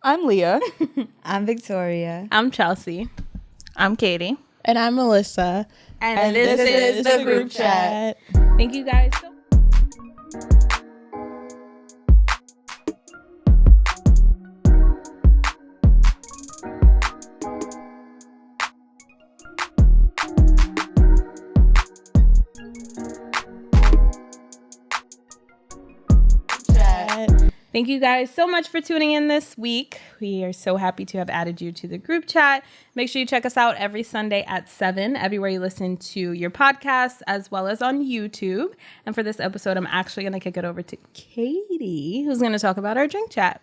I'm Leah. I'm Victoria. I'm Chelsea. I'm Katie. And I'm Melissa. And this is the group chat. Thank you guys so much. Thank you guys so much for tuning in this week. We are so happy to have added you to the group chat. Make sure you check us out every Sunday at 7, everywhere you listen to your podcasts, as well as on YouTube. And for this episode, I'm actually going to kick it over to Katie, who's going to talk about our drink chat.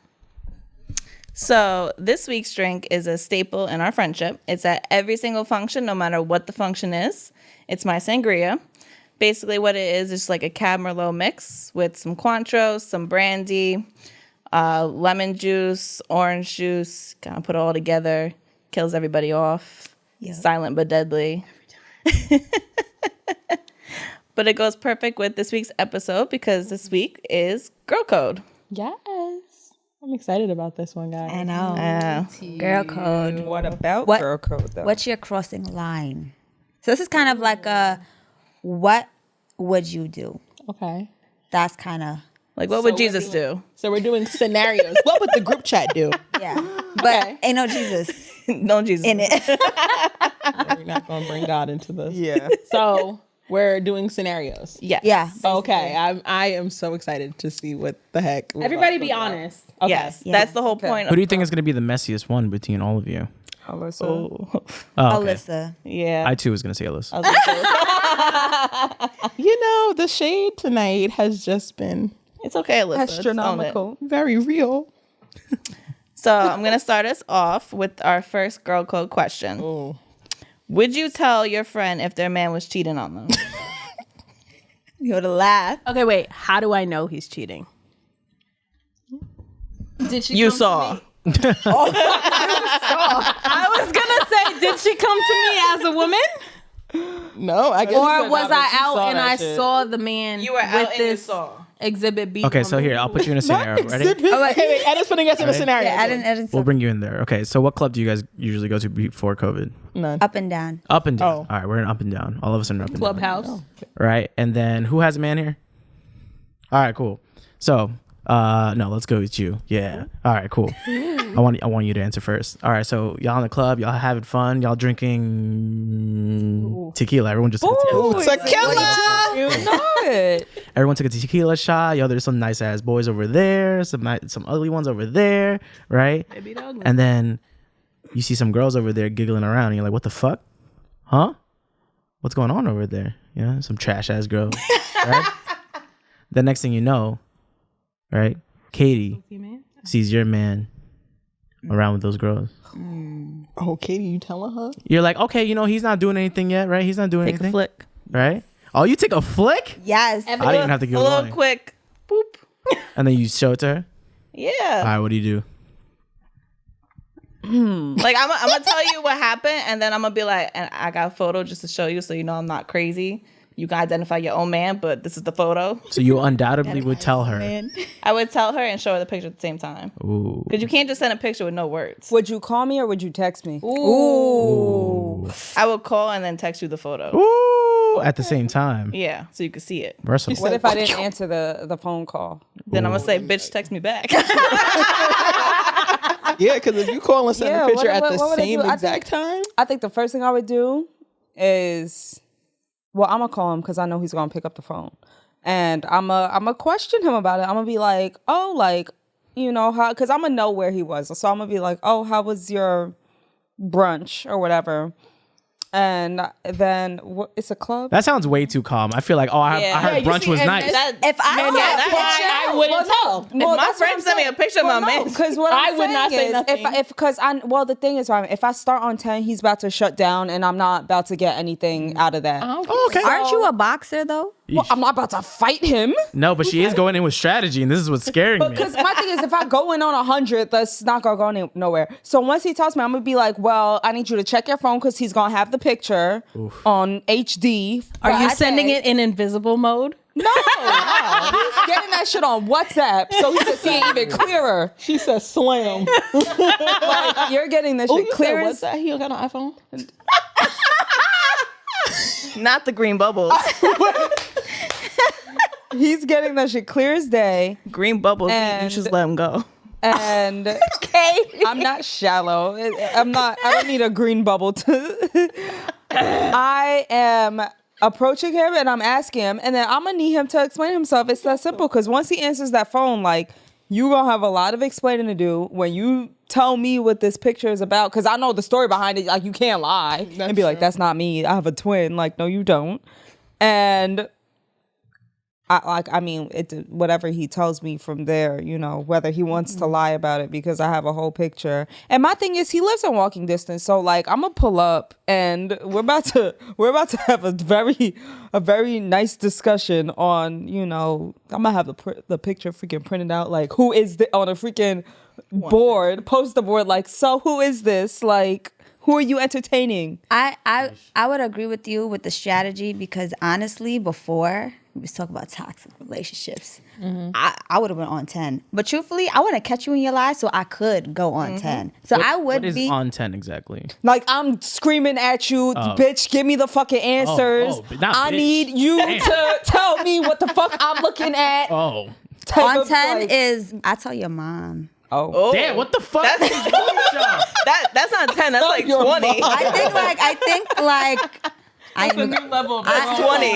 So this week's drink is a staple in our friendship. It's at every single function, no matter what the function is. It's my sangria. Basically what it is like a Cab Merlot mix with some Cointreau, some brandy, lemon juice, orange juice. Kind of put it all together. Kills everybody off. Yep. Silent but deadly. But it goes perfect with this week's episode because this week is Girl Code. Yes. I'm excited about this one, guys. I know. Girl Code. What about Girl Code, though? What's your crossing line? So this is kind of like a, what would you do? Okay. That's kind of. Like, what would Jesus do? So we're doing scenarios. What would the group chat do? Yeah. But ain't no Jesus. No Jesus in it. We're not going to bring God into this. Yeah. So we're doing scenarios. Yes. Yeah. Okay. I am so excited to see what the heck. Everybody be honest. Okay. Yes. Yeah. That's the whole point. Who do you think is going to be the messiest one between all of you? Alyssa. Oh, okay. Alyssa. Yeah. I too was going to say Alyssa. You know, the shade tonight has just been It's okay, Alyssa. Astronomical. very real. So I'm going to start us off with our first Girl Code question. Ooh. Would you tell your friend if their man was cheating on them? You would laugh. Okay, wait. How do I know he's cheating? Did she? You come saw. To me? I was gonna say, did she come to me as a woman, No, I guess. or was I out and I saw the man You were with out and you this saw. exhibit B? Okay, so here, I'll put you in a scenario. Ready? Hey, Edda's putting us in a scenario. Yeah, I didn't We'll bring you in there. Okay, so what club do you guys usually go to before COVID? None. up and down. Up and down. Oh. All right, we're in up and down. All of us are in up and down. Clubhouse. Right, and then who has a man here? All right, cool. So, no, let's go with you. Yeah. All right, cool. I want you to answer first. All right, so y'all in the club, y'all having fun, y'all drinking tequila. Everyone just took a tequila. Tequila. You know it. Everyone took a tequila shot. Yo, there's some nice ass boys over there, some ugly ones over there, right? And then you see some girls over there giggling around, and you're like, "What the fuck? Huh? What's going on over there?" You know, some trash ass girls, right? The next thing you know, right? Katie sees your man around with those girls. Oh, Katie, you telling her? You're like, okay, you know, he's not doing anything yet, right? He's not doing Take anything. a flick. Right? Oh, you take a flick? Yes. I didn't even have to give a a little line. quick. Boop. And then you show it to her? All Yeah. right, what do you do? Like, I'm going to tell you what happened, and then I'm going to be like, and I got a photo just to show you so you know I'm not crazy. You can identify your own man, but this is the photo. So you undoubtedly would tell her. I would tell her and show her the picture at the same time. Ooh. Because you can't just send a picture with no words. Would you call me or would you text me? Ooh. I would call and then text you the photo. Ooh. At the same time. Yeah, so you could see it. Versatile. What if I didn't answer the phone call? Then I'm going to say, bitch, text me back. Yeah, because if you call and send Yeah, a picture what at the would I same do? I exact time, I think the first thing I would do is, well, I'm gonna call him because I know he's gonna pick up the phone, and I'm a question him about it. I'm gonna be like, oh, like, you know how? Because I'm gonna know where he was, so I'm gonna be like, oh, how was your brunch or whatever? And then it's a club. That sounds way too calm. I feel like, oh, I heard brunch was nice. If I that's why I wouldn't tell. If my friend sent me a picture of my man. Because what I I'm would not say saying nothing. is, the thing is, right, if I start on 10, he's about to shut down, and I'm not about to get anything out of that. Oh, okay. Aren't you a boxer though? Well, I'm not about to fight him. No, but she is going in with strategy, and this is what's scaring me. Because my thing is, if I go in on 100, that's not gonna go nowhere. So once he tells me, I'm gonna be like, well, I need you to check your phone because he's gonna have the picture on HD. Are you sending it in invisible mode? No, he's getting that shit on WhatsApp, so he can see it even clearer. She said slam. Like, you're getting this shit clear. What's that? He don't got an iPhone? Not the green bubbles. He's getting that shit clear as day. Green bubbles. You And- just let them go. And I'm not shallow. I don't need a green bubble to. I am approaching him and I'm asking him, and then I'm gonna need him to explain himself. It's that simple. Because once he answers that phone, like, you gonna have a lot of explaining to do when you tell me what this picture is about. Because I know the story behind it. Like, you can't lie and be like, that's not me. I have a twin. Like, no, you don't. And whatever he tells me from there, you know, whether he wants to lie about it because I have a whole picture. And my thing is, he lives in walking distance, so like, I'm gonna pull up and we're about to have a very nice discussion on, you know, I'm gonna have the picture freaking printed out, like, who is on a freaking board, poster board, like, so who is this, like, who are you entertaining? I would agree with you with the strategy, because honestly, before we was talking about toxic relationships, I would have been on 10. But truthfully, I want to catch you in your lies so I could go on 10. So I would What is be on 10 exactly? Like, I'm screaming at you, bitch, give me the fucking answers. but not I bitch. need you to tell me what the fuck I'm looking at. Oh. Type on of, 10 like- is I tell your mom. Damn, what the fuck? That's not 10. That's like 20. I think That's a new level of That's 20.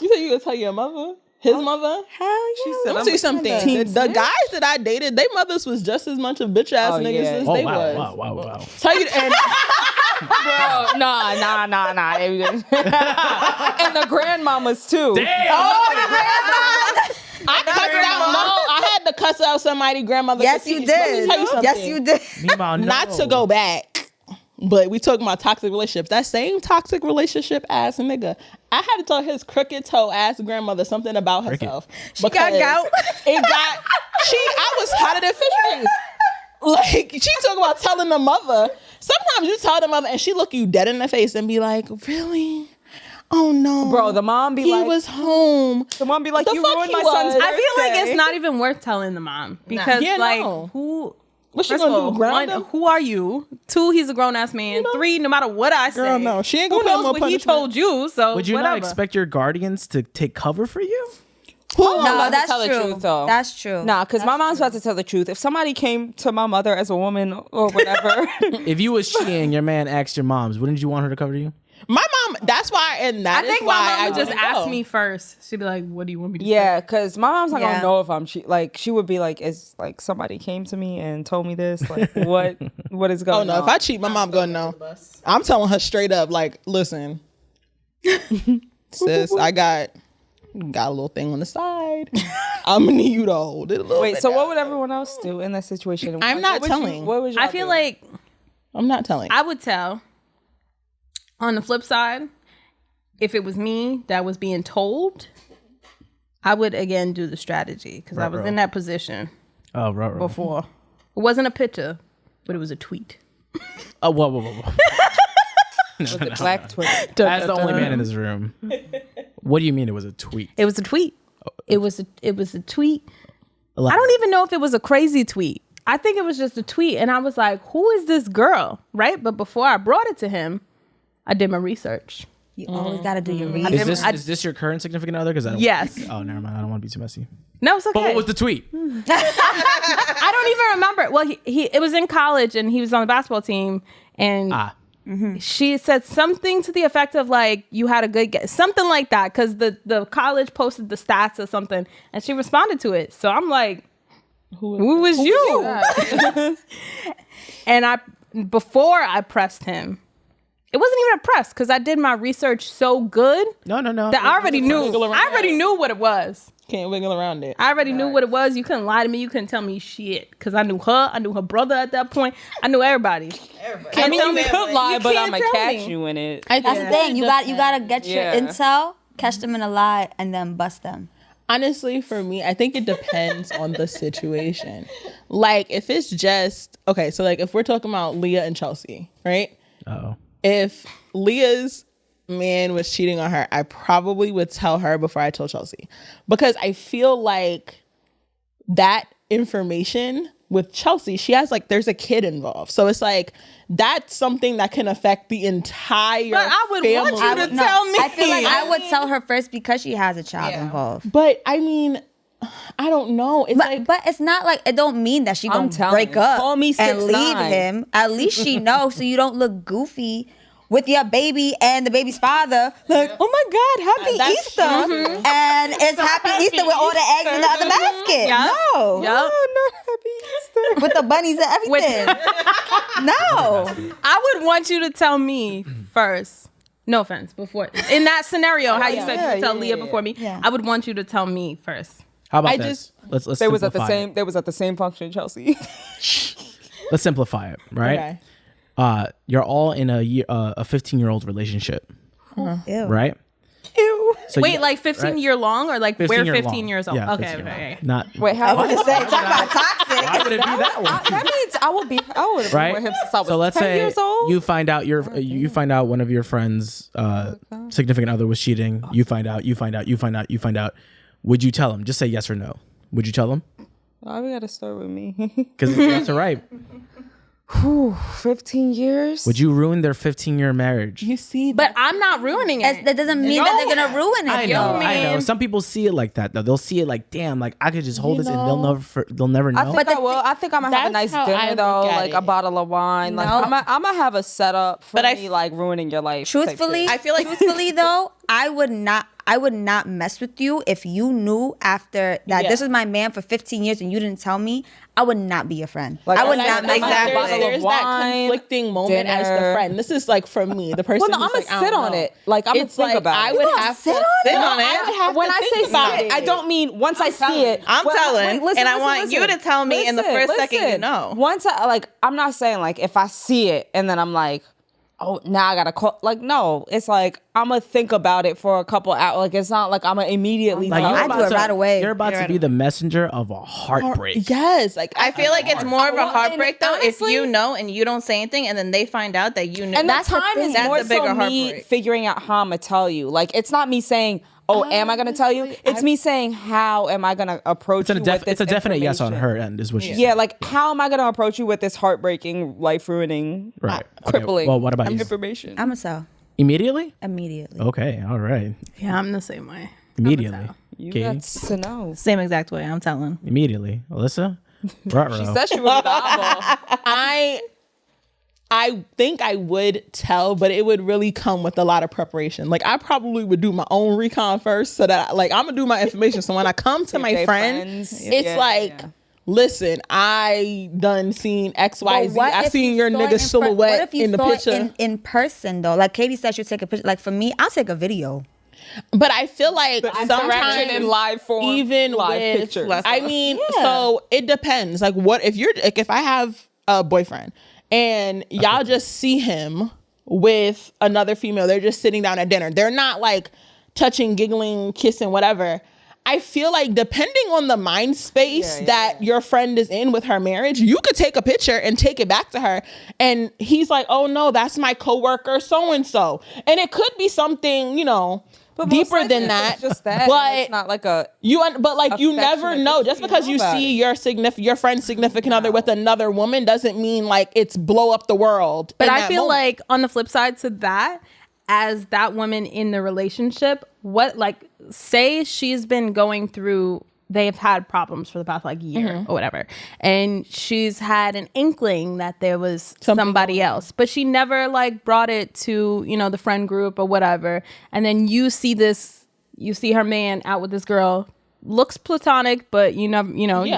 You said you gonna tell your mother? His mother? Hell yeah. Let me see something. The guys that I dated, their mothers was just as much of bitch ass niggas as Oh, they wow, was. wow. Tell you, and Bro, nah. And the grandmamas too. I cussed out. No, I had to cuss out somebody grandmother. Yes, for you teeth. Let me did. tell you something. Yes, you did. Meanwhile, no. Not to go back, but we talking about toxic relationships. That same toxic relationship ass nigga, I had to tell his crooked toe ass grandmother something about herself. She got gout. I was hotter than fish grease. Like, she talking about telling the mother. Sometimes you tell the mother and she look you dead in the face and be like, really? Oh no. Bro, the mom be he like, was home. the mom be like, The you fuck ruined he my son's was. birthday. I feel like it's not even worth telling the mom because, Yeah, like, no. who? What's she First of gonna all, do? Ground one, him? who are you? 2, he's a grown ass man. 3, no matter what I say, Girl, no. She ain't who gonna put him knows on what he punishment. told you? So Would you whatever. not expect your guardians to take cover for you? Allowed No, to that's tell the true. truth, though. That's true. Nah, because my mom's about to tell the truth. If somebody came to my mother as a woman or whatever, If you was cheating, your man asked your moms, wouldn't you want her to cover you? My mom, that's why, and that I is think why my mom I would just didn't ask go. me first. She'd be like, "What do you want me to do?" yeah, because my mom's not Yeah. gonna know if I'm like, she would be like, is like somebody came to me and told me this, like, what is Oh going no, on? if I cheat, my mom gonna know. I'm telling her straight up, like, listen, sis, I got a little thing on the side. I'm gonna need you to hold it a little Wait, bit so down. what would everyone else do in that situation? I'm not what would telling. What would I feel like I'm not telling. I would tell. On the flip side, if it was me that was being told, I would again do the strategy because I was in that position Oh, right. before. It wasn't a picture, but it was a tweet. Oh, whoa. the black Twitter? As the only man in this room. What do you mean it was a tweet? It was a tweet. It was a tweet. I Elaborate. don't even know if it was a crazy tweet. I think it was just a tweet, and I was like, "Who is this girl?" Right? But before I brought it to him, I did my research. You always got to do your research. Is this your current significant other? Because I don't. Yes. Oh, never mind. I don't want to be too messy. No, it's okay. But what was the tweet? I don't even remember. Well, it was in college, and he was on the basketball team, and she said something to the effect of like, "You had a good guess," something like that, because the college posted the stats or something, and she responded to it. So I'm like, "Who was you?" And before I pressed him, it wasn't even a press because I did my research so good No. that I already knew. I already knew what it was. Can't wiggle around it. I already knew what it was. You couldn't lie to me. You couldn't tell me shit because I knew her. I knew her brother at that point. I knew everybody. I mean, you could lie, but I'm can't gonna tell catch me. you in it. That's the thing. You gotta get your Yeah. intel, catch them in a lie, and then bust them. Honestly, for me, I think it depends on the situation. Like, if it's just okay, so like if we're talking about Leah and Chelsea, right? Oh. If Leah's man was cheating on her, I probably would tell her before I told Chelsea, because I feel like that information with Chelsea, she has like, there's a kid involved, so it's like that's something that can affect the entire. But I would family. want you to tell me. I feel like I would tell her first because she has a child involved. But I mean, I don't know. It's But it's not like it don't mean that she I'm gonna telling break you, up call me and 6'9". leave him. At least she knows, so you don't look goofy with your baby and the baby's father. Like, oh my God, happy That's Easter, and it's happy Easter with all the eggs in the other basket. No, Yep. with the bunnies and everything. No, I would want you to tell me first. No offense. Before in that scenario, how you said you tell Leah before me, I would want you to tell me first. How about I this? just- Let's They was at the simplify same. it. They was at the same function, Chelsea. Let's simplify it, right? Okay. You're all in a 15-year-old relationship, ew. right? Ew. So Wait, you- like 15 year long or like 15 we're year 15 long. years old? Yeah, Okay, 15 year okay. long. Not Wait, how? I was gonna say, talk about toxic. why would it be that one? That means I would have Right? been with him since I was So let's 10 say years old. you find out you find out one of your friends' significant other was cheating. You find out. Would you tell him? Just say yes or no. Would you tell him? Why we gotta start with me? Because that's right. 15 years. Would you ruin their 15-year marriage? You see, But I'm not ruining it. That doesn't mean that they're gonna ruin it. I know, though. I know. Some people see it like that though. They'll see it like, damn, like I could just hold this and they'll never know. I think I will. I think I'm gonna have a nice That's how I dinner though, look at like it. a bottle of wine. Like I'm gonna have a setup for me, like ruining your life. type Truthfully, shit. I feel like- truthfully though, I would not mess with you if you knew after that this was my man for 15 years and you didn't tell me. I would not be your friend. Like, I would I not like mess that with bottle you. of there's that wine, conflicting moment as the dinner. friend. This is like for me, the person. Well, no, who's I'ma like, I sit don't on know. it. Like, I'ma It's think like, about I it. would You gonna have sit to on sit it? on it. I would have when to I think say about sit, it. I don't mean once I see it. I'm Well, telling, wait, and I want you to tell me in the first second you listen. know. Once I like, I'm not saying like if I see it and then I'm like, oh, now I gotta call. Like, no, it's like I'm gonna think about it for a couple hours. Like, it's not like I'm gonna immediately. Like, tell you're I you. about do it to- right away. You're about to be the messenger of a heartbreak. Yes, like I feel like it's more of a Well, heartbreak though if honestly- you know and you don't say anything and then they find out that you knew. And That's the that time thing. is That's more a bigger so me heartbreak. figuring out how I'm gonna tell you. Like, it's not me saying, "Oh, am I gonna tell you?" It's me saying, "How am I gonna approach you with this It's a definite yes on information?" her end, is what she's Yeah, like how am I gonna approach you with this heartbreaking, life ruining, right. crippling? Well, what about you? information? I'm a sell Immediately? immediately. Okay, all right. Yeah, I'm the same way. Immediately. You Katie? got to know. Same exact way. I'm telling. Immediately. Alyssa? Ruh-roh. Said she would be the eyeball. I think I would tell, but it would really come with a lot of preparation. Like I probably would do my own recon first, so that like I'm gonna do my information. So when I come to my they friend, friends. it's Yeah, like, yeah. listen, I done seen X, Y, Z. what I if seen you your saw it nigga what silhouette if you in the saw it picture. in person though? Like Katie said, she'll take a picture. Like for me, I'll take a video. But I feel like Interaction sometimes in live form, even live with, pictures. I mean, so it depends. Like, what if you're like, if I have a boyfriend and y'all just see him with another female, they're just sitting down at dinner. They're not like touching, giggling, kissing, whatever. I feel like depending on the mind space that your friend is in with her marriage, you could take a picture and take it back to her. And he's like, oh no, that's my coworker so-and-so. And it could be something, you know, But most deeper likely than it's that. just that. But It's not like a. but like you never affectionate know. picture, Just you because know you about see it. your friend's significant other with another woman doesn't mean like it's blow up the world. But in I that feel moment. like on the flip side to that, as that woman in the relationship, what like say she's been going through, they've had problems for the past like year or whatever, and she's had an inkling that there was somebody else, but she never like brought it to, you know, the friend group or whatever, and then you see her man out with this girl, looks platonic, but you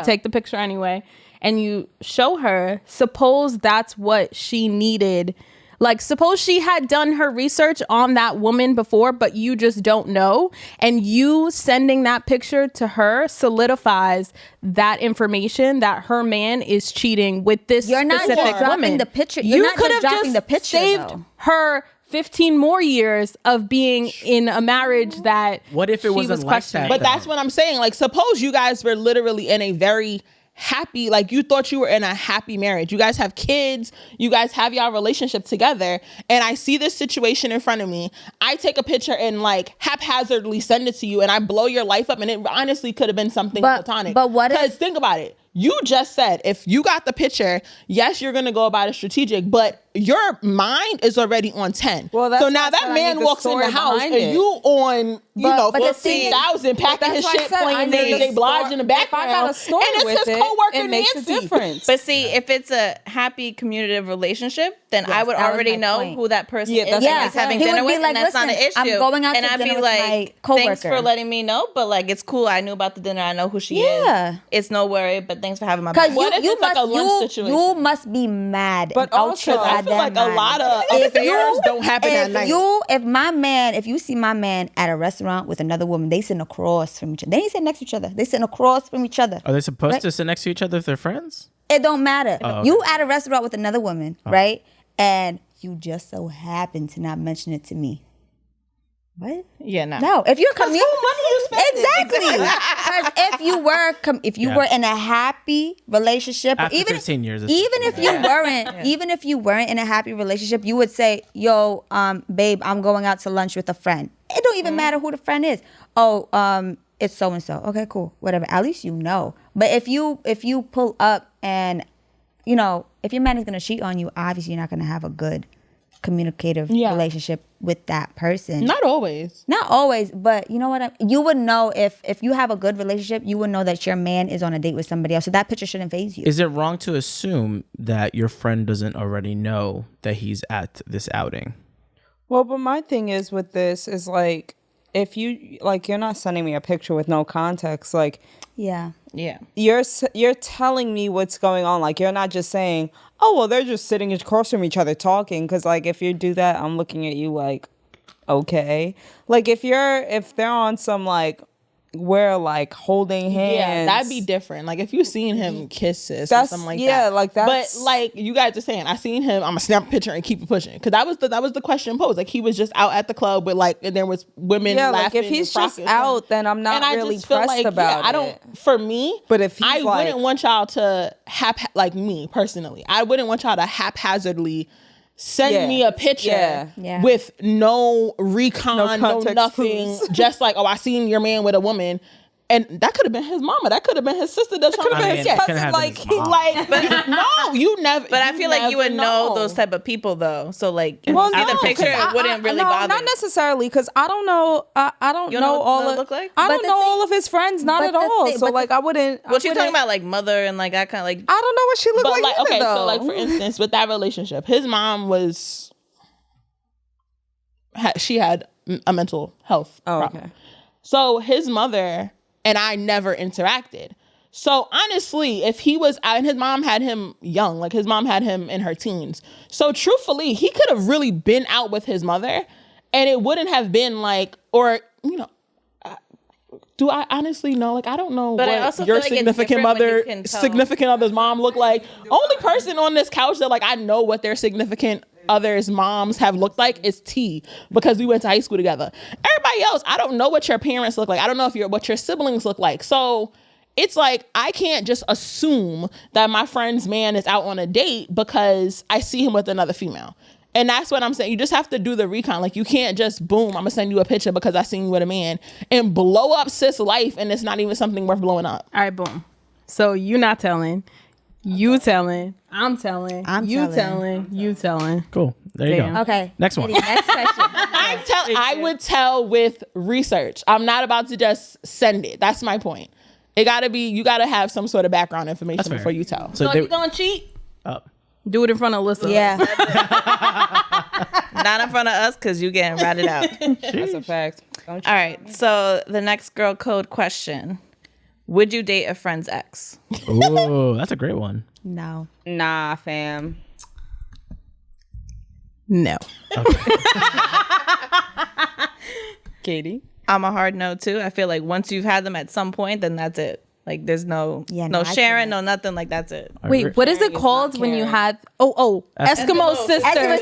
take the picture anyway, and you show her. Suppose that's what she needed. Like, suppose she had done her research on that woman before, but you just don't know. And you sending that picture to her solidifies that information that her man is cheating with this You're not specific just dropping woman. the picture. You're not could just have dropping the picture, saved though. her 15 more years of being in a marriage that What if it she wasn't was like questioning. that? But that's what I'm saying. Like, suppose you guys were literally in a very happy, like you thought you were in a happy marriage. You guys have kids, you guys have y'all relationship together, and I see this situation in front of me. I take a picture and like haphazardly send it to you, and I blow your life up, and it honestly could have been something platonic. But what if? Because think about it. You just said if you got the picture, yes, you're gonna go about it strategic, but your mind is already on 10. Well, that's so now why I that said I man need the walks in the story house behind and it. you on, But the thing is- 15,000 packing That's his why I shit, said I playing need Mary the J. Blige story. in the If I background. got a story and it's with his it, coworker it makes Nancy. a difference. But see, if it's a happy communicative relationship, then I would that was already my know point. who that person Yeah, is that's and what I'm he's having saying. He dinner would be with, like, and that's not an "Listen, issue. I'm going out and to I'd dinner be with my like, coworker." thanks for letting me know, but like it's cool. I knew about the dinner. I know who she Yeah. is. It's no worry, but thanks for having my Because back. What if it's like a lunch situation? you must be mad. But and also, ultra I feel like goddamn a lot mad. of affairs don't happen at night. If you see my man at a restaurant with another woman, they sitting across from each other. They ain't sitting next to each other. They sitting across from each other. Are they supposed Right. to sit next to each other if they're friends? It don't matter. Oh, okay. You at a restaurant with another woman, right? And you just so happen to not mention it to me. What? Yeah, no. No, if you're money you spending? exactly, because if you were in a happy relationship, After even 15 years, even if you weren't in a happy relationship, you would say, "Yo, babe, I'm going out to lunch with a friend." It don't even matter who the friend is. Oh, it's so and so. Okay, cool, whatever. At least you know. But if you pull up and if your man is gonna cheat on you, obviously you're not gonna have a good communicative relationship with that person. Not always. Not always, but you know what? You would know if you have a good relationship, you would know that your man is on a date with somebody else. So that picture shouldn't faze you. Is it wrong to assume that your friend doesn't already know that he's at this outing? Well, but my thing is with this is like, if you like, you're not sending me a picture with no context. Like, Yeah. Yeah. you're telling me what's going on. Like, you're not just saying, oh, well, they're just sitting across from each other talking. Because like, if you do that, I'm looking at you like, okay. Like, if they're on some like, we're like holding hands. Yeah, that'd be different. Like if you seen him kisses or That's- something like yeah, that. like that's- But like you guys are saying, I seen him. I'm gonna snap a picture and keep it pushing because that was the question posed. Like he was just out at the club with like, and there was women. Yeah, laughing like if he's and just frocking. out, then I'm not And I really just feel pressed like, about I it. don't. For me, But if he's I like- wouldn't want y'all to like me personally, I wouldn't want y'all to haphazardly send Yeah. me a picture Yeah. with no recon, no context nothing, clues. just like, oh, I seen your man with a woman. And that could have been his mama. That could have been his sister. That could have I been mean, his it couldn't cousin. have been his Like, mom. no, you never. But I feel like you would never know those type of people though. So like, if Well, you see the no, picture, 'cause it wouldn't really no, bother. not necessarily, because I don't know. I don't You know know what all they of. look like? I But don't the know thing- all of his friends, not but at the all. thing- So but like, I wouldn't. What you I talking wouldn't- about, like mother and like that kind of like? I don't know what she looked But like. like, okay, either, so though. like for instance, with that relationship, his mom she had a mental health problem. okay. So his mother and I never interacted. So honestly, if he was out and his mom had him young, like his mom had him in her teens. So truthfully, he could have really been out with his mother and it wouldn't have been like, or, do I honestly know? Like, I don't know But I what also your feel like it's significant different when you mother, can tell. significant other's mom look like. Only person on this couch that like I know what their significant others' moms have looked like is T, because we went to high school together. Everybody else, I don't know what your parents look like. I don't know what your siblings look like. So it's like I can't just assume that my friend's man is out on a date because I see him with another female. And that's what I'm saying. You just have to do the recon. Like you can't just boom, I'm gonna send you a picture because I seen you with a man and blow up sis life and it's not even something worth blowing up. All right, boom. So you not telling, you telling, I'm telling, you telling, you telling. Cool. There you Damn. go. Okay. Next one. Next question. I would tell with research. I'm not about to just send it. That's my point. You gotta have some sort of background information fair. before you tell. So So they, you gonna cheat? oh. Do it in front of Alyssa. Yeah. Not in front of us because you getting ratted out. That's a fact. Don't you? All right. So the next girl code question: would you date a friend's ex? Ooh, that's a great one. No. Nah, fam. No. Katie. I'm a hard no too. I feel like once you've had them at some point, then that's it. Like there's no Yeah, no no, I sharing, can't. no nothing. Like that's it. Wait, what is it called when you had? Eskimo sisters.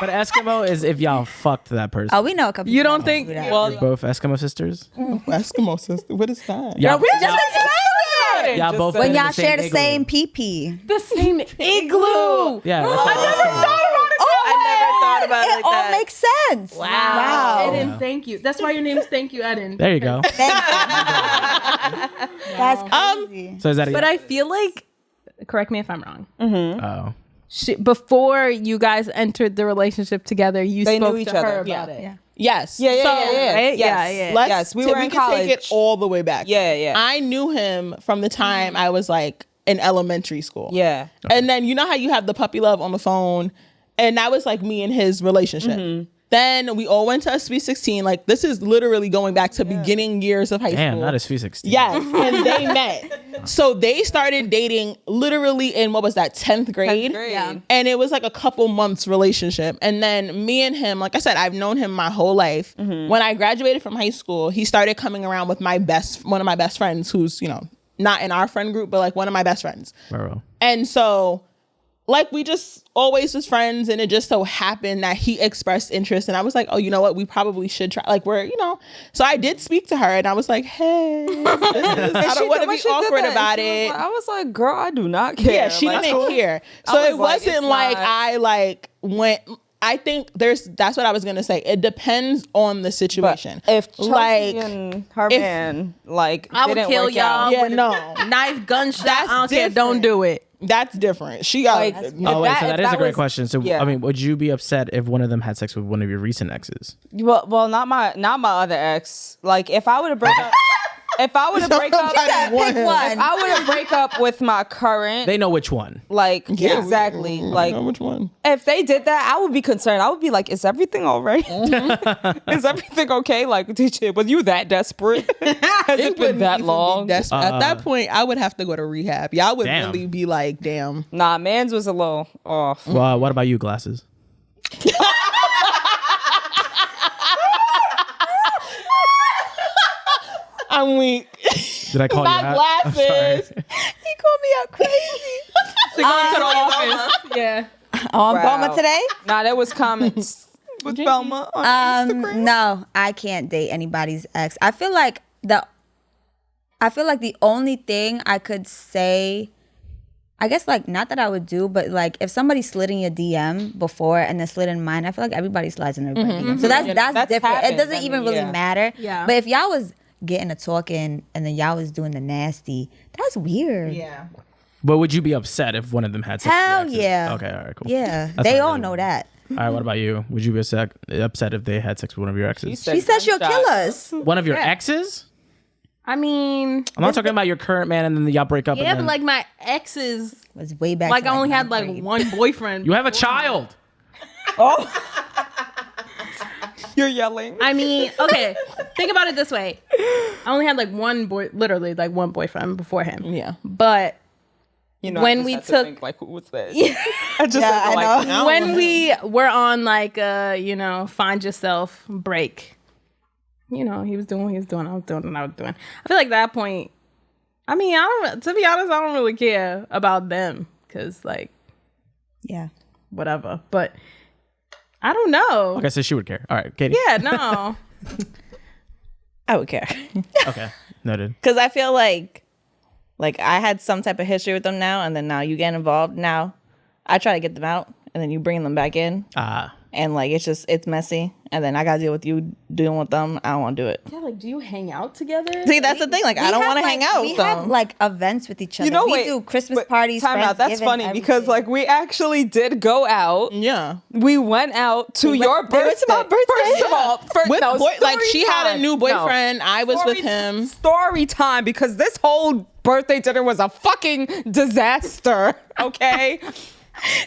But Eskimo is if y'all fucked that person. Oh, we know a couple. You people don't that think? do that. Well, Both Eskimo sisters. Eskimo sister, what is that? Yeah. We just explained it. Jordan. Y'all both When fit in y'all the same share the igloo. same pee. The same igloo. Yeah, that's I never thought about it. I never thought about it It like all that. makes sense. Wow. Eden, Yeah. thank you. That's why your name is Thank You, Eden. There you go. That's crazy. So is that a But I feel like, correct me if I'm wrong. Oh. Before you guys entered the relationship together, you They spoke knew each to her other. about Yeah. it. Yes. Yeah. Right? Yes. Yeah. Let's, Yes, we were in can take it college. all the way back. Yeah. I knew him from the time I was like in elementary school. Yeah. And then you know how you have the puppy love on the phone, and that was like me and his relationship. Then we all went to a Sweet 16. Like this is literally going back to beginning years of high Damn, school. not a Sweet 16. Yes, and they met. So they started dating literally in what was that 10th grade? 10th grade. Yeah. And it was like a couple months relationship. And then me and him, like I said, I've known him my whole life. When I graduated from high school, he started coming around with one of my best friends, who's not in our friend group, but like one of my best friends. Bro. And so, like, we just always was friends, and it just so happened that he expressed interest, and I was like, oh, you know what? We probably should try. Like, So I did speak to her, and I was like, hey, I don't want to be awkward about it. I was like, girl, I do not care. Yeah, she Like, didn't care. So was it like, wasn't it's like not- I like went. I think that's what I was gonna say. It depends on the situation. If Chelsea like and her if- man like I would didn't kill work y'all. out, yeah, with a no, Knife, gunshot. That's I don't care. Don't different. do it. that's different. She got Like, Oh, wait, that- so if that is a that great was- question. So, yeah. I mean, would you be upset if one of them had sex with one of your recent exes? well, not my other ex. Like, if I would have break up, if I would have break up, Somebody want Pick him. one. I would have break up with my current. They know which one. Like, Yeah, exactly. Like, which one? if they did that, I would be concerned. I would be like, is everything all right? Is everything okay? Like, was you that desperate? Has it been that long? At that point, I would have to go to rehab. Y'all would Damn. really be like, damn. Nah, man's was a little off. Well, what about you, Glasses? I'm weak. Did I call you My out? I'm sorry. glasses. He called me out crazy. She going to the office. Yeah. On Wow. Boma today? Nah, there was comments with Velma on Instagram. No, I can't date anybody's ex. I feel like the only thing I could say, I guess, like, not that I would do, but like if somebody slid in your DM before and then slid in mine, I feel like everybody slides in their DM. So that's That's different. happened. It doesn't I even mean, really yeah. matter. Yeah. But if y'all was getting to talking and then y'all was doing the nasty, that's weird. Yeah. But would you be upset if one of them had sex with your Hell exes? yeah. Okay, all right, cool. Yeah. That's They what I all really know want. that. All right, what about you? Would you be upset if they had sex with one of your exes? She said she'll kill us. One of your exes? I mean, I'm not talking about your current man and then y'all break up. yeah, and but then like my exes, Was way back. like to, I only had ninth like grade. one boyfriend. you have a child. You're yelling. I mean, okay, think about it this way. I only had like literally like one boyfriend before him. Yeah. But You know, when I just we had to took- think, like, who was that? I just Yeah, had to, I like, know. when we were on like find yourself break, he was doing what he was doing, I was doing what I was doing. I feel like that point, I mean, to be honest, I don't really care about them because like Yeah. whatever. But I don't know. Okay, so she would care. All right, Katie. Yeah, no. I would care. Okay, noted. Because I feel like I had some type of history with them now, and then now you get involved. Now I try to get them out, and then you bring them back in, and like it's messy, and then I gotta deal with you dealing with them. I don't want to do it. Yeah, like, do you hang out together? See, that's the thing. Like, I don't want to hang out We with them. have like events with each other. You know, we wait, do Christmas but parties. Time out. That's Friendsgiving, funny because everything. like we actually did go out. Yeah. We went out to your birthday. they went to my birthday. First of all, Like she had a story new time. boyfriend. I was with Story- him. Story time because this whole birthday dinner was a fucking disaster. Okay.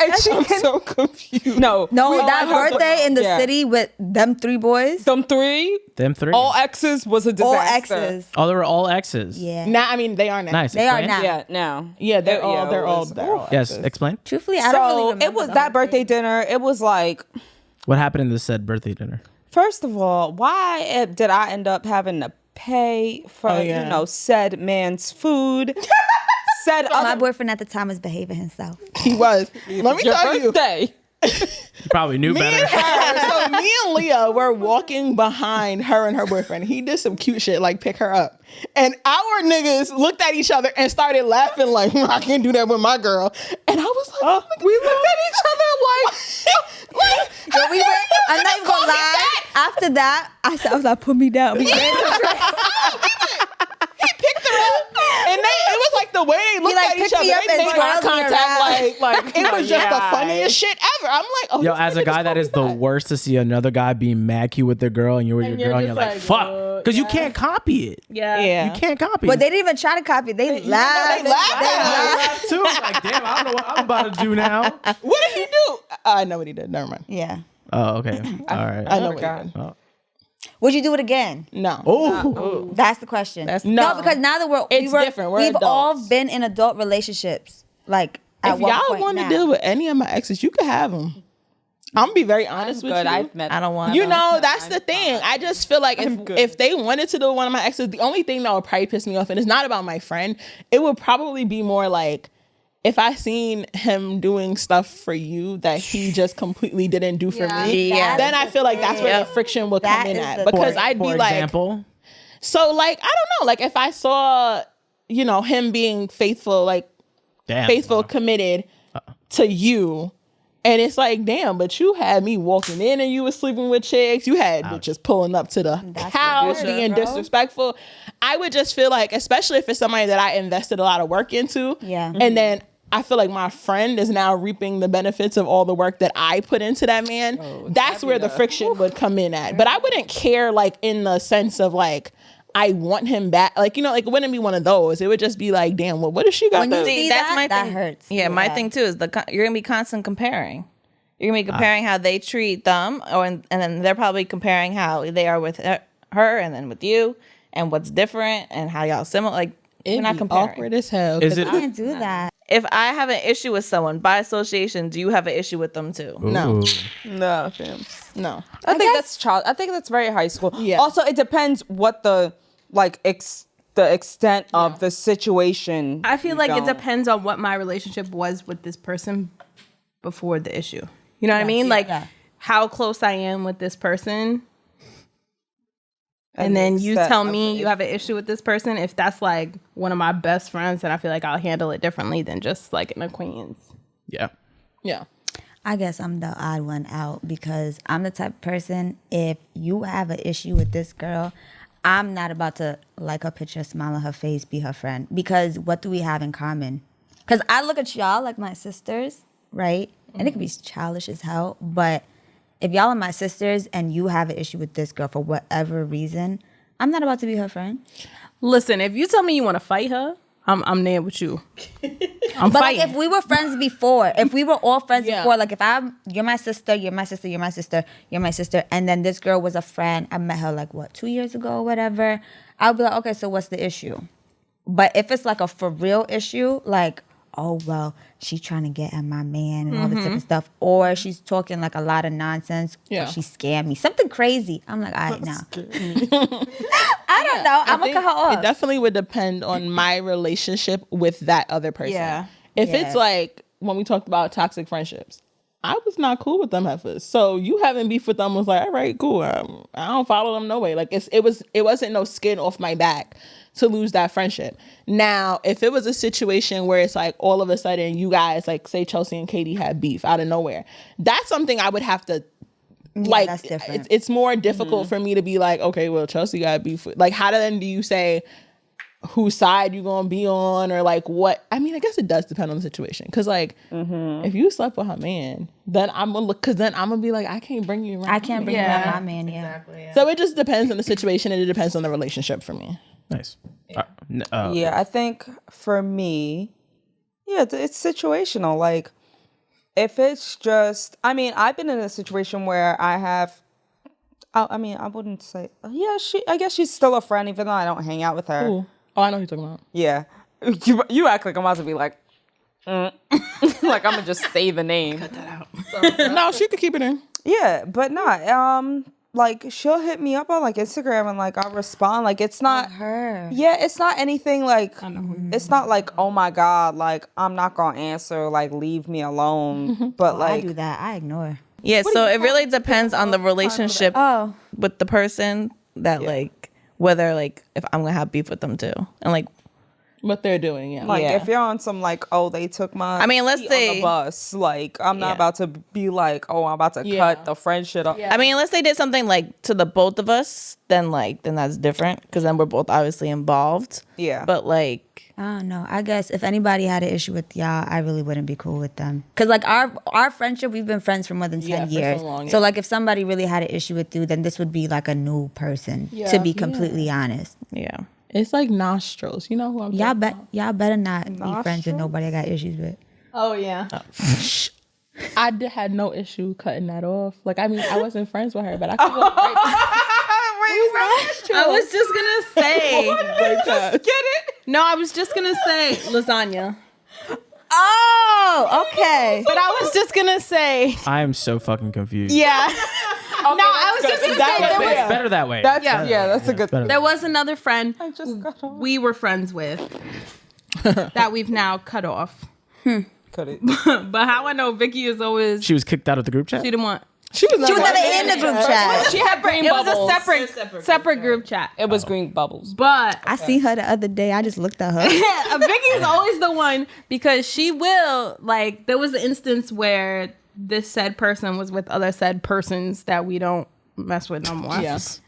And she I'm can, so confused. no, No, we all that had to- birthday in the yeah. city with them three boys. Them three, Them three. all exes was a disaster. All exes. Oh, they were all exes. Yeah. Now, I mean, they are now. Nice. They are Explain. now. Yeah, now. Yeah, they're Yeah, all. it They're all. was- They're all. Yes, exes. explain. Truthfully, I don't really So remember it was the that whole birthday thing. dinner. It was like, What happened in the said birthday dinner? first of all, why did I end up having to pay for said man's food? Said My other boyfriend at the time was behaving himself. He was. Let me your tell you. birthday. You probably knew better. So me and Leah were walking behind her and her boyfriend. He did some cute shit like pick her up. And our niggas looked at each other and started laughing like, I can't do that with my girl. And I was like, we looked at each other like Yo, we were, I'm not even gonna lie. After that, I was like, put me down. We ran to the train. he picked her up. And it was like the way they looked like, at each picked other. me up They and made eye twirled me contact like it was just the Yeah. funniest shit ever. I'm like, oh, Yo, this as a nigga's guy, that is the funny. worst to see another guy being mad cute with their girl, and you're with your girl, and you're just like, like, fuck, because you can't copy it. Yeah. You can't copy But it. they didn't even try to copy it. They laughed. They laughed at us. too. Like, damn, I don't know what I'm about to do now. What did he do? I know what he did. Never mind. Yeah. Oh, okay. All right. I know what God. he did. Would you do it again? No. Oh, That's the question. No. because now that It's different. We're we've all adults. been in adult relationships. Like at If one y'all point want to now. deal with any of my exes, you can have them. I'm gonna be very honest with Good. you. I've met. I don't want. You know, that's the thing. I just feel like good. if they wanted to do one of my exes, the only thing that would probably piss me off, and it's not about my friend, it would probably be more like if I seen him doing stuff for you that he just completely didn't do for me. Yeah. Then I feel like that's where the friction would That come in is at the because point. I'd be for like, example. so like I don't know, like if I saw, you know, him being faithful, like Damn. faithful, committed to you. And it's like, damn, but you had me walking in and you was sleeping with chicks. You had bitches pulling up to the house, the being bro. disrespectful. I would just feel like, especially if it's somebody that I invested a lot of work into. Yeah. And then I feel like my friend is now reaping the benefits of all the work that I put into that man. That's where the friction would come in at. But I wouldn't care, like, in the sense of, like, I want him back. Like, you know, like, it wouldn't be one of those. It would just be like, damn, well, what if she got When you the... see that's that, my that thing. hurts. Yeah, my thing too is you're gonna be constant comparing. You're gonna be comparing how they treat them, and then they're probably comparing how they are with her, and then with you, and what's different, and how y'all similar. Like you're It'd not be comparing. awkward as hell. Is 'cause it? I can't do that. If I have an issue with someone by association, do you have an issue with them too? No. Ooh. No, fam. No. I think that's child. I think that's very high school. Yeah. Also, it depends what the like the extent of the situation. I feel like it don't. depends on what my relationship was with this person before the issue. You know what I mean? Like how close I am with this person. And then you extent tell of me the you have an issue with this person. If that's like one of my best friends, then I feel like I'll handle it differently than just like an acquaintance. Yeah. Yeah. I guess I'm the odd one out because I'm the type of person, if you have an issue with this girl, I'm not about to like her picture, smile on her face, be her friend. Because what do we have in common? Because I look at y'all like my sisters, right? And it can be childish as hell, but if y'all are my sisters and you have an issue with this girl for whatever reason, I'm not about to be her friend. Listen, if you tell me you want to fight her, I'm there with you. I'm But fighting. like if we were friends before, if we were all friends before, like if you're my sister, you're my sister, you're my sister, you're my sister, and then this girl was a friend, I met her like 2 years ago or whatever, I'll be like, okay, so what's the issue? But if it's like a for real issue, like, oh well, she's trying to get at my man and all this different stuff, or she's talking like a lot of nonsense, or she scammed me, something crazy, I'm like, all right, now. I don't know. I'm gonna cut her off. It definitely would depend on my relationship with that other person. Yeah. If it's like when we talked about toxic friendships, I was not cool with them at first. So you having beef with them was like, all right, cool. I don't follow them no way. Like it wasn't no skin off my back to lose that friendship. Now, if it was a situation where it's like all of a sudden you guys, like say Chelsea and Katie had beef out of nowhere, that's something I would have to like. that's different. It's more difficult for me to be like, okay, well, Chelsea got beef with, like, how then do you say whose side you gonna be on, or like what? I mean, I guess it does depend on the situation. Cause like if you slept with her man, then I'm gonna look, cause then I'm gonna be like, I can't bring you around. I can't bring you around my man, So it just depends on the situation, and it depends on the relationship for me. Nice. Yeah, I think for me, it's situational. Like, if it's just, I mean, I've been in a situation where I have, I mean, I wouldn't say, I guess she's still a friend, even though I don't hang out with her. Ooh. Oh, I know who you're talking about. Yeah. You act like I'm about to be like, like I'm gonna just say the name. No, she could keep it in. Yeah, but not. like she'll hit me up on like Instagram and like I'll respond. Like it's not her. Yeah, it's not anything like it's not like, oh my God, like I'm not gonna answer, like leave me alone. But I like do that. I ignore. Yeah, so it really depends on the relationship with the person that like whether like if I'm gonna have beef with them too. And like what they're doing, yeah. Like if you're on some like, oh, they took my I mean, let's seat say on the bus, like I'm not about to be like, oh, I'm about to cut the friendship off. I mean, unless they did something like to the both of us, then that's different because then we're both obviously involved. Yeah. But like, I don't know. I guess if anybody had an issue with y'all, I really wouldn't be cool with them. Cause like our friendship, we've been friends for more than 10 years. so long, So like if somebody really had an issue with you, then this would be like a new person. To be completely honest. yeah. It's like nostrils. You know who I'm Y'all better not be friends with nobody I got issues with. Oh yeah. had no issue cutting that off. Like, I mean, I wasn't friends with her, but I could go right I was just gonna say. Just get it? No, I was just gonna say lasagna. Oh, okay. But I was just gonna say. I am so fucking confused. Yeah. No, I was just gonna say there was It's better that way. That's that's a good thing. There was another friend just got off. we were friends with that we've now cut off. Cut it. But how I know Vicky is always She was kicked out of the group chat. she didn't want. She was She was never in the group chat. She had green bubbles. It was a separate group chat. It was green bubbles. But I seen her the other day. I just looked at her. Vicky's always the one because she will like. There was an instance where this said person was with other said persons that we don't mess with no more. Yes.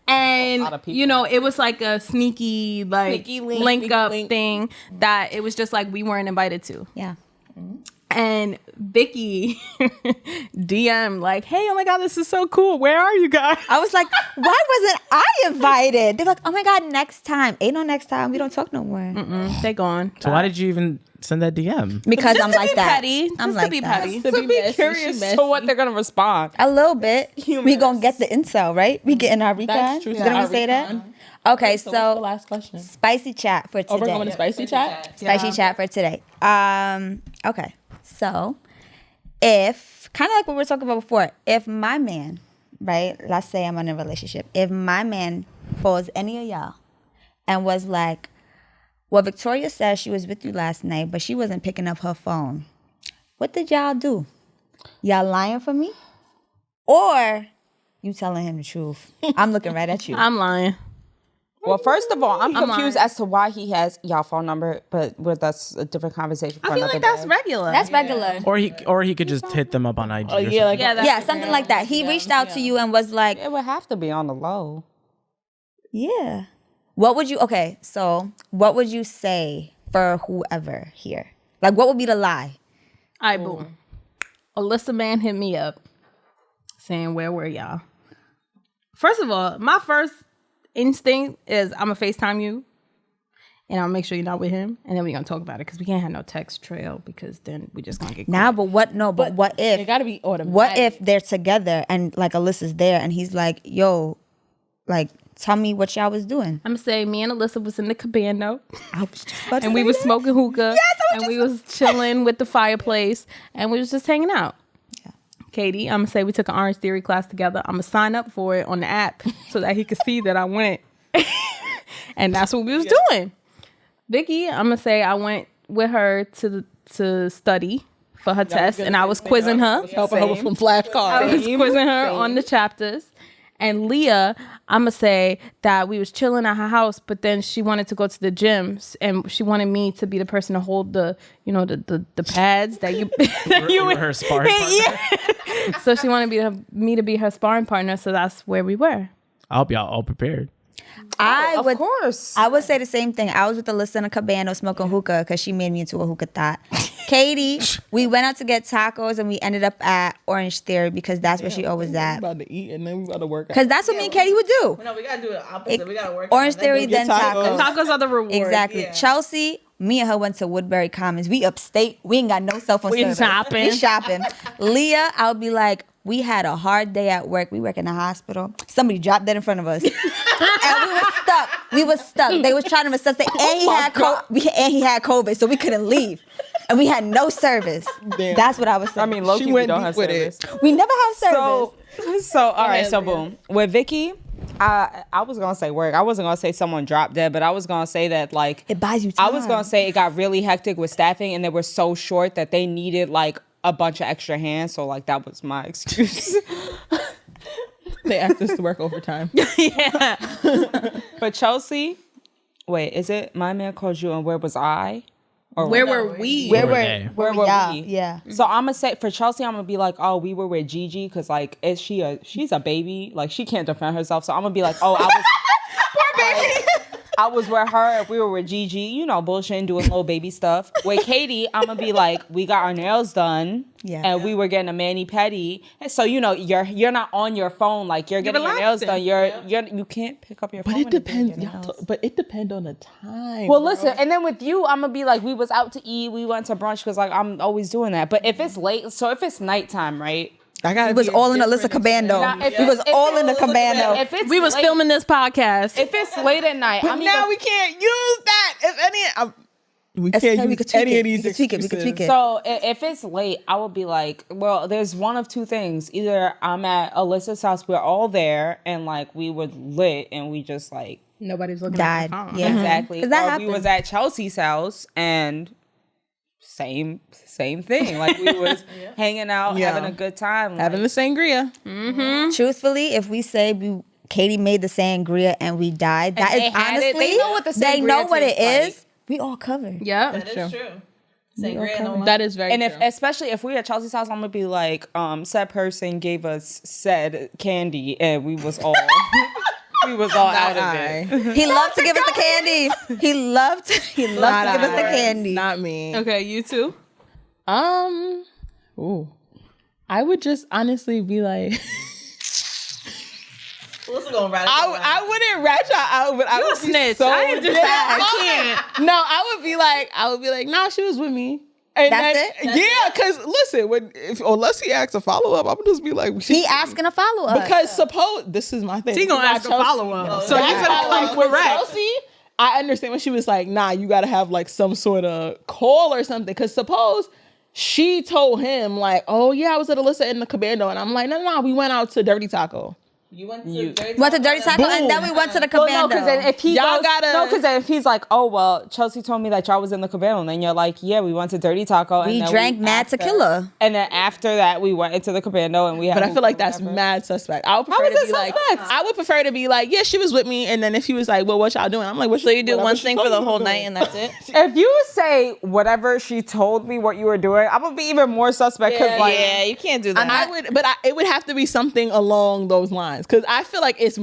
And you know, it was like a sneaky link up thing that it was just like we weren't invited to. Yeah. And Vicky DM like, hey, oh my God, this is so cool. Where are you guys? I was like, why wasn't I invited? They're like, oh my God, next time. Ain't no next time. We don't talk no more. They gone. So why did you even send that DM? Because Just I'm to like be that. petty. I'm Just like to be that. petty. To be curious to what they're gonna respond. A little bit. We gonna get the intel, right? We getting our recon. That's true. Didn't we say that? Okay, So what's the so last question? spicy chat for Oh, we're going to today. spicy chat? Spicy chat for today. Okay, so if kind of like what we were talking about before, if my man, right? Let's say I'm in a relationship. If my man calls any of y'all and was like, well, Victoria said she was with you last night, but she wasn't picking up her phone. What did y'all do? Y'all lying for me? Or you telling him the truth? I'm looking right at you. I'm lying. Well, first of all, I'm confused lying. as to why he has y'all phone number, but that's a different conversation for I feel another like that's day. regular. That's regular. Or he could just hit them up on IG. Oh, yeah, like, Yeah, something like that. He reached out to you and was like, It would have to be on the low. yeah. What would you say for whoever here? Like, what would be the lie? All right, boom. Alyssa man hit me up saying, where were y'all? First of all, my first instinct is I'm going to FaceTime you and I'll make sure you're not with him. And then we're going to talk about it because we can't have no text trail because then we just going to get Nah, but what if? it got to be automatic. What if they're together and like Alyssa's there and he's like, yo, like, tell me what y'all was doing. I'm going to say me and Alyssa was in the cabano I was just about to and we say was that. smoking hookah and we was chilling with the fireplace and we was just hanging out. Katie, I'm going to say we took an Orange Theory class together. I'm going to sign up for it on the app so that he could see that I went. And that's what we was doing. Vicky, I'm going to say I went with her to study for her test and I was quizzing her. Helping her with some flashcards. I was quizzing her on the chapters. And Leah, I'm going to say that we was chilling at her house, but then she wanted to go to the gyms and she wanted me to be the person to hold the, you know, the pads that you... You were her sparring partner. So she wanted me to be her sparring partner. So that's where we were. I hope y'all all prepared. Of course. I would say the same thing. I was with Alyssa in a cabano smoking hookah because she made me into a hookah thot. Katie, we went out to get tacos and we ended up at Orange Theory because that's where she always at. We about to eat and then we about to work out. Because that's what me and Katie would do. No, we gotta do it opposite. We gotta work. Orange Theory, then tacos. Tacos are the reward. Exactly. Chelsea, me and her went to Woodbury Commons. We upstate. We ain't got no cell phone service. shopping. We shopping. Leah, I'll be like, we had a hard day at work. We work in the hospital. Somebody dropped dead in front of us. And we was stuck. They was trying to assess it. And he had COVID, so we couldn't leave. and we had no service. Damn. That's what I was saying. I mean, low She key, we went don't deep have with service. it. we never have service. So all right, so boom. With Vicky, I was gonna say work. I wasn't gonna say someone dropped dead, but I was gonna say that like It buys you time. I was gonna say it got really hectic with staffing, and they were so short that they needed like a bunch of extra hands. So like that was my excuse. They asked us to work overtime. But Chelsea, wait, is it My Man Called You and Where Was I? Or Where were we? Where were were they? Where were yeah, we? Yeah. So I'm gonna say for Chelsea, I'm gonna be like, oh, we were with Gigi because like, she's a baby, like she can't defend herself. So I'm gonna be like, oh, I was poor baby. I was with her. We were with Gigi, you know, bullshitting, doing little baby stuff. With Katie, I'm gonna be like, we got our nails done, and we were getting a mani pedi. And so you know, you're not on your phone, like you're getting your nails done. You can't pick up your phone. But it when you're depends. getting your nails. But it depends on the time. Well, bro. listen, and then with you, I'm gonna be like, we was out to eat, we went to brunch because like I'm always doing that. But if it's late, so if it's nighttime, right? I gotta. It was all in Alyssa Cabando. It was all in the Cabando. If it's We was late- filming this podcast. If it's late at night, But I'm now either- we can't use that. If any, we can't we use could tweak any it. of these We could tweak it. We could excuses. tweak it. So if it's late, I will be like, well, there's one of two things. Either I'm at Alyssa's house, we're all there, and like we were lit, and we just like Nobody's looking Died. at the phone. Yeah. exactly. 'Cause that Or happens. we was at Chelsea's house, and same thing. Like we was hanging out, Yeah. having a good time, Having like, the sangria. Truthfully, if we say Katie made the sangria and we died, that they is had it, honestly they know what the they sangria know what it tastes is. We all covered. Yeah. That is true. That is very And true. if especially if we at Chelsea's house, I'm gonna be like, said person gave us said candy, and we was all out of it. He loved to give us the candy. He loved to give us the candy. Not me. Okay, you too. Ooh. I would just honestly be like, What's going right? I wouldn't ratchet out, but I would be snitch. so I ain't just- I can't. No, I would be like, nah, she was with me. And That's then- it? Yeah, because listen, unless he asks a follow up, I'm just be like, He asking a follow up. because suppose this is my thing. He gonna Because ask a Chelsea- follow-up. So That's you better why, come like, with correct. Chelsea, I understand when she was like, nah, you gotta have like some sort of call or something. Because suppose she told him like, oh yeah, I was at Alyssa in the Cabando, and I'm like, no, we went out to Dirty Taco. You went to Dirty went to Dirty Taco and then we went to the Well, Cabando. no, because then if he Y'all goes, gotta- no, because then if he's like, oh well, Chelsea told me that y'all was in the cabana, and then you're like, yeah, we went to Dirty Taco. And we then drank mad after- tequila. And then after that, we went into the cabana, and we had. But I feel like that's whatever. mad suspect. I would prefer is to it be like, suspect? I would prefer to be like, yeah, she was with me, and then if he was like, well, what y'all doing? I'm like, what? So you do whatever one she thing told for the you whole to do. night and that's it? If you say whatever she told me what you were doing, I'm gonna be even more suspect because like. Yeah, you can't do that. I would, but it would have to be something along those lines because I feel like it's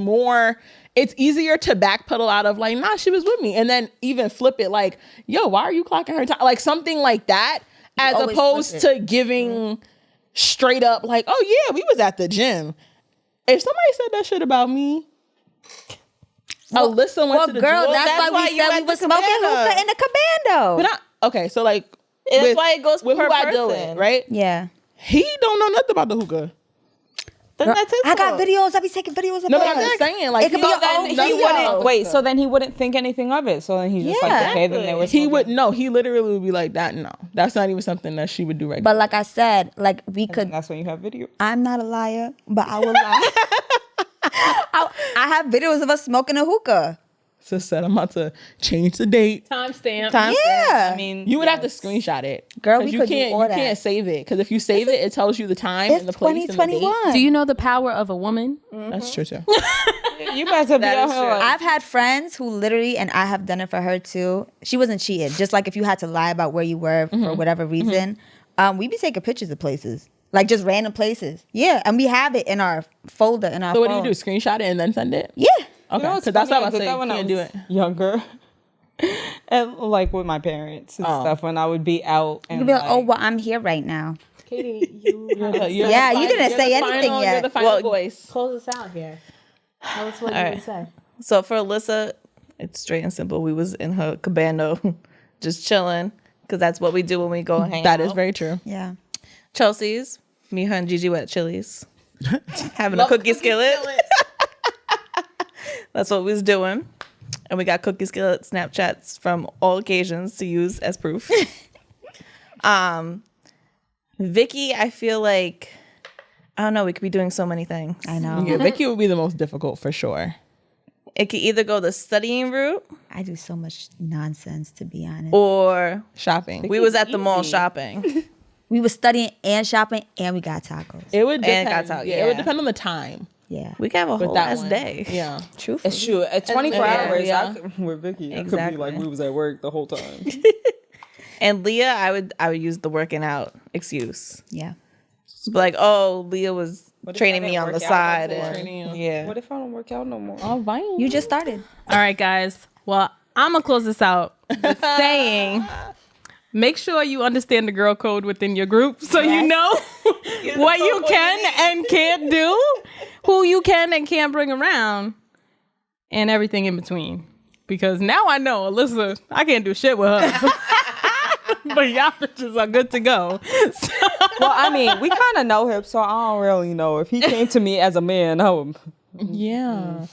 easier to backpedal out of like, nah, she was with me, and then even flip it like, yo, why are you clocking her time? Like something like that, as always opposed flip to giving straight up like, oh yeah, we was at the gym. If somebody said that shit about me, Alyssa went Well, to the girl, gym. that's that's why why we you said at we the were smoking Cabana. hookah in the Cabando. But okay, so like That's why it goes with per who I deal with, person. right? Yeah. He don't know nothing about the hookah. Then Girl, that's his I got fault. videos. I be taking videos of No, but us. I'm just saying, like, It could he be don't your know own nothing video. about the Wait, hookah. so then he wouldn't think anything of it. So then he's just like, Yeah. okay, then they were. He smoking. would no. He literally would be like that. No, that's not even something that she would do right But like I said, like we could. That's when you have video. I'm not a liar, but I will lie. I have videos of us smoking a hookah. So said, I'm about to change the date. Timestamp. Yeah. I mean, You would have to screenshot it, Girl, 'Cause we you could do can't. all You that. can't save it because if you save it, it tells you the time It's and the place and the date. 2021. Do you know the power of a woman? That's true too. you guys have be That out is here. true. Like, I've had friends who literally, and I have done it for her too. She wasn't cheating. Just like if you had to lie about where you were for whatever reason, we be taking pictures of places, like just random places. Yeah, and we have it in our folder in our. So what do phone. you do? Screenshot it and then send it? Yeah. Okay, know, because it's that's funny, what I I'm did saying. that when I Can't do was it. younger. And like with my parents and stuff when I would be out and You'd be like, like, oh, well, I'm here right now. Katie, you Yeah, you didn't say anything You're yet. the final Well, voice. close us out here. Tell us what All you right. would say. So for Alyssa, it's straight and simple. We was in her cabano, just chilling, because that's what we do when we go hang That out. is very true. Yeah. Chelsea's, me, her, and Gigi were at Chili's, having a cookie skillet. That's what we was doing. And we got cookie skillet Snapchats from all occasions to use as proof. Vicky, I feel like, I don't know, we could be doing so many things. I know. Yeah, Vicky would be the most difficult for sure. It could either go the studying route I do so much nonsense, to be honest. or Shopping. we was at the mall shopping. We were studying and shopping, and we got tacos. It would And depend. got out, It would yeah. depend on the time. Yeah. We could have a With whole that ass one. day. Yeah. Truthfully. It's true. At 24 Yeah, hours, yeah. with Vicky, I could Exactly. be like we was at work the whole time. And Leah, I would use the working out excuse. Yeah. Like, oh, Leah was What if training I me didn't on the work out side. no more? And, Training you. yeah. What if I don't work out no more? All right. You just started. All right, guys. Well, I'm going to close this out with saying, make sure you understand the girl code within your group so you know what you can and can't do, who you can and can't bring around, and everything in between. Because now I know, Alyssa, I can't do shit with her. But y'all bitches are good to go. So, Well, I mean, we kind of know him, so I don't really know. If he came to me as a man, I would. Yeah.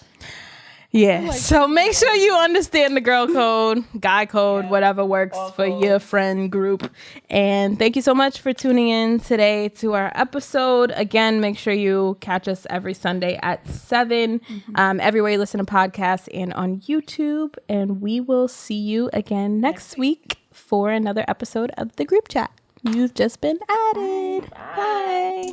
yeah. So make sure you understand the girl code, guy code, whatever works for your friend group. And thank you so much for tuning in today to our episode. Again, make sure you catch us every Sunday at 7, everywhere you listen to podcasts and on YouTube. And we will see you again next week for another episode of the group chat. You've just been added. Bye.